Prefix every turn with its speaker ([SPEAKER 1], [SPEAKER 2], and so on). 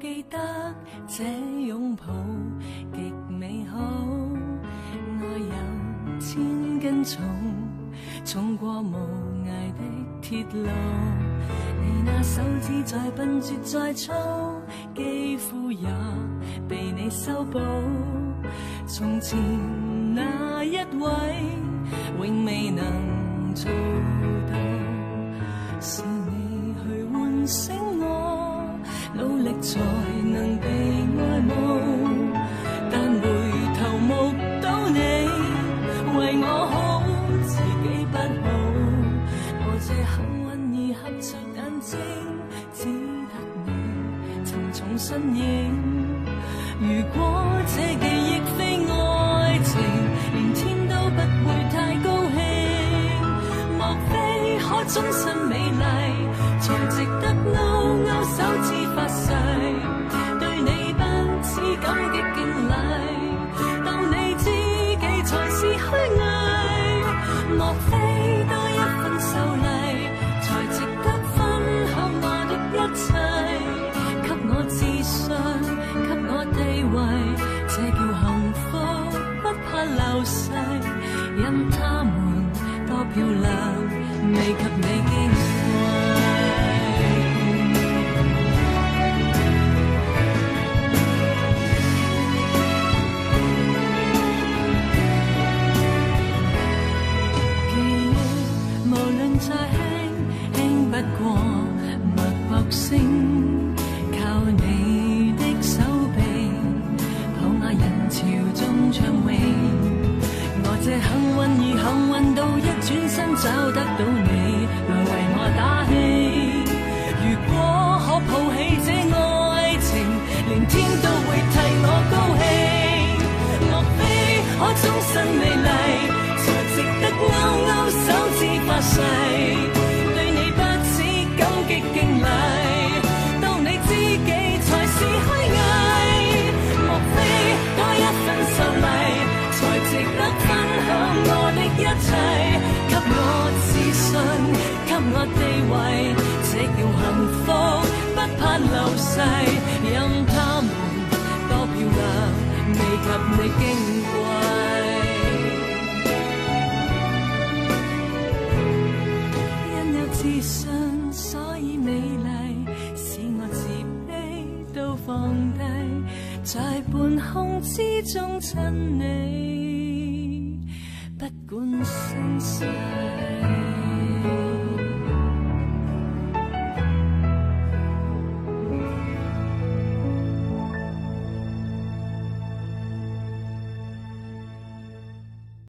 [SPEAKER 1] 記得這擁抱極美好，愛有千斤重，重過無涯的鐵路。你那手指再笨拙再粗，肌膚也被你修補。從前那一位永未能做到，是你去喚醒我，努力才能被愛慕。但回頭目睹你為我好，自己不好。我這幸運兒合着眼睛，只得你沉重身影。如果這記憶非愛情，連天都不會太高興。莫非可終身美麗，才值得勾勾手指發誓，對你不止感激敬禮，當你知己才是虛偽。莫非多一份秀麗，才值得分享我的一切，給我自信，給我地位，這叫幸福，不怕流逝。因他們多漂亮，未及你矜貴。記憶無論再輕，輕不過脈搏聲，靠你的手臂，抱那人潮中暢泳。我這幸運兒幸運到一轉身找得到你，來為我打氣。如果可抱起這愛情，連天都會替我高興。莫非可終身美麗，才值得勾勾手指發誓，對你不止感激敬禮，當你知己才是虛偽。莫非多一份秀麗，才值得分享我的一切，給我自信，給我地位，這叫幸福，不怕流逝。任他們多漂亮，未及你矜貴。因有自信，所以美麗，使我自卑都放低，在半空之中親你，不管生死。